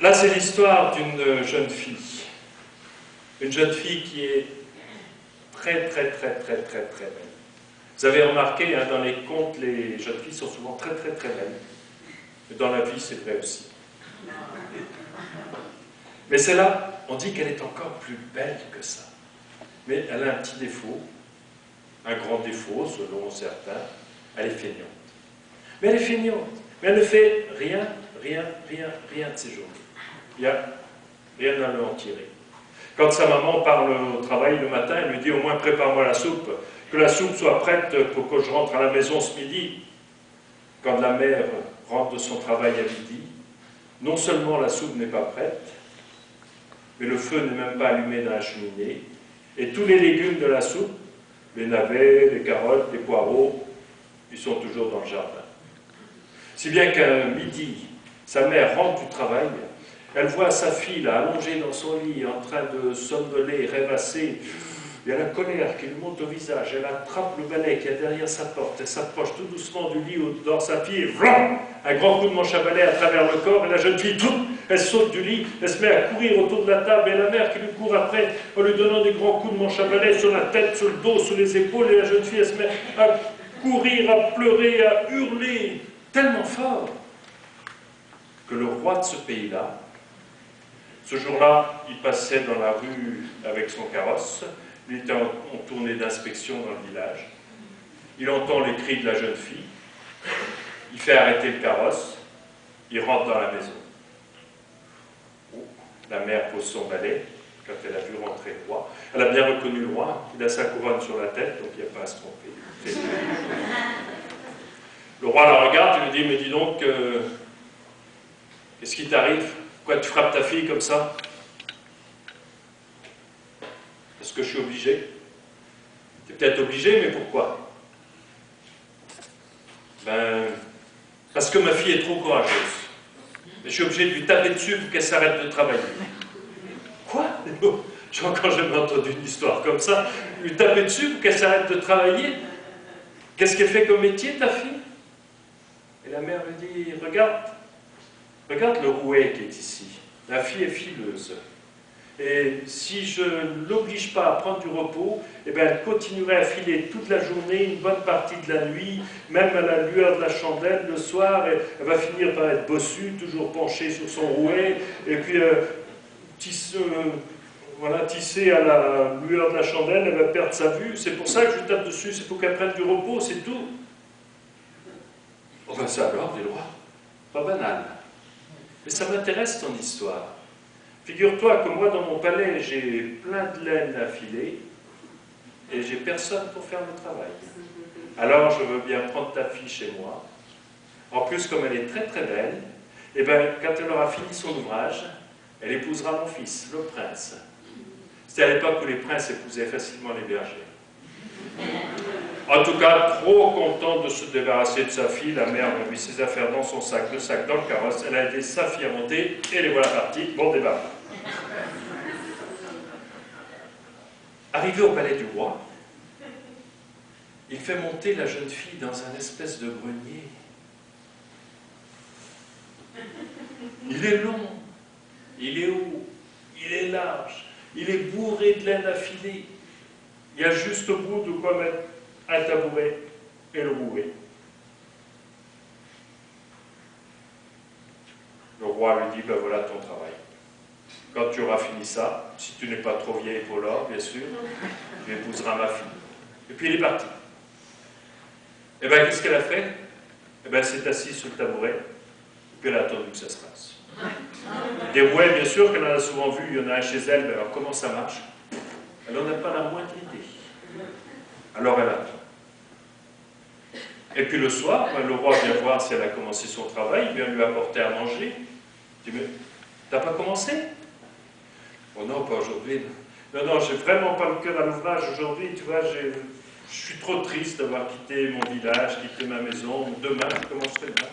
Là, c'est l'histoire d'une jeune fille. Une jeune fille qui est très belle. Vous avez remarqué, hein, dans les contes, les jeunes filles sont souvent très belles. Mais dans la vie, c'est vrai aussi. Mais celle-là, on dit qu'elle est encore plus belle que ça. Mais elle a un petit défaut, un grand défaut, selon certains, elle est feignante. Mais elle est feignante. Mais elle ne fait rien de ses journées. Il n'y a rien à lui en tirer. Quand sa maman parle au travail le matin, elle lui dit au moins prépare-moi la soupe, que la soupe soit prête pour que je rentre à la maison ce midi. Quand la mère rentre de son travail à midi, non seulement la soupe n'est pas prête, mais le feu n'est même pas allumé dans la cheminée, et tous les légumes de la soupe, les navets, les carottes, les poireaux, ils sont toujours dans le jardin. Si bien qu'à midi, sa mère rentre du travail, elle voit sa fille là, allongée dans son lit, en train de somnoler, rêvasser. Il y a la colère qui lui monte au visage. Elle attrape le balai qui est derrière sa porte. Elle s'approche tout doucement du lit où dort sa fille. Et vlam, un grand coup de manche à balai à travers le corps. Et la jeune fille, elle saute du lit. Elle se met à courir autour de la table. Et la mère qui lui court après en lui donnant des grands coups de manche à balai sur la tête, sur le dos, sur les épaules. Et la jeune fille, elle se met à courir, à pleurer, à hurler tellement fort que le roi de ce pays-là, ce jour-là, il passait dans la rue avec son carrosse. Il était en tournée d'inspection dans le village. Il entend les cris de la jeune fille. Il fait arrêter le carrosse. Il rentre dans la maison. Oh, la mère pose son balai quand elle a vu rentrer le roi. Elle a bien reconnu le roi. Il a sa couronne sur la tête, donc il n'y a pas à se tromper. Le roi la regarde et lui dit, mais dis donc, qu'est-ce qui t'arrive? Pourquoi tu frappes ta fille comme ça? Est-ce que je suis obligé? Tu es peut-être obligé, mais pourquoi? Ben, parce que ma fille est trop courageuse. Je suis obligé de lui taper dessus pour qu'elle s'arrête de travailler. Quoi? J'ai encore jamais entendu une histoire comme ça. Lui taper dessus pour qu'elle s'arrête de travailler? Qu'est-ce qu'elle fait comme métier, ta fille? Et la mère lui dit, regarde le rouet qui est ici. La fille est fileuse. Et si je ne l'oblige pas à prendre du repos, eh bien, elle continuerait à filer toute la journée, une bonne partie de la nuit, même à la lueur de la chandelle le soir, et elle va finir par être bossue, toujours penchée sur son rouet, et puis tissée à la lueur de la chandelle, elle va perdre sa vue. C'est pour ça que je tape dessus, c'est pour qu'elle prenne du repos, c'est tout. Oh ben ça alors, dit le roi, pas banal. Mais ça m'intéresse ton histoire. Figure-toi que moi, dans mon palais, j'ai plein de laine à filer et j'ai personne pour faire le travail. Alors, je veux bien prendre ta fille chez moi. En plus, comme elle est très belle, eh ben, quand elle aura fini son ouvrage, elle épousera mon fils, le prince. C'était à l'époque où les princes épousaient facilement les bergers. En tout cas, trop contente de se débarrasser de sa fille, la mère a mis ses affaires dans son sac, le sac dans le carrosse, elle a aidé sa fille à monter, et les voilà partis, bon débat. Arrivé au palais du roi, il fait monter la jeune fille dans un espèce de grenier. Il est long, il est haut, il est large, il est bourré de laine à filer. Il y a juste au bout de quoi mettre un tabouret et le rouet. Le roi lui dit, ben voilà ton travail. Quand tu auras fini ça, si tu n'es pas trop vieille pour l'or, bien sûr, tu épouseras ma fille. Et puis il est parti. Et bien qu'est-ce qu'elle a fait? Eh bien elle s'est assise sur le tabouret, et puis elle a attendu que ça se passe. Des rouets, bien sûr, qu'elle en a souvent vu, il y en a un chez elle, mais alors comment ça marche? Elle n'en a pas la moindre idée. Alors elle attend. Et puis le soir, le roi vient voir si elle a commencé son travail, il vient lui apporter à manger. Il dit, mais t'as pas commencé? Oh non, pas aujourd'hui. Non, j'ai vraiment pas le cœur à l'ouvrage aujourd'hui, tu vois, je suis trop triste d'avoir quitté mon village, quitté ma maison. Demain, je commencerai demain.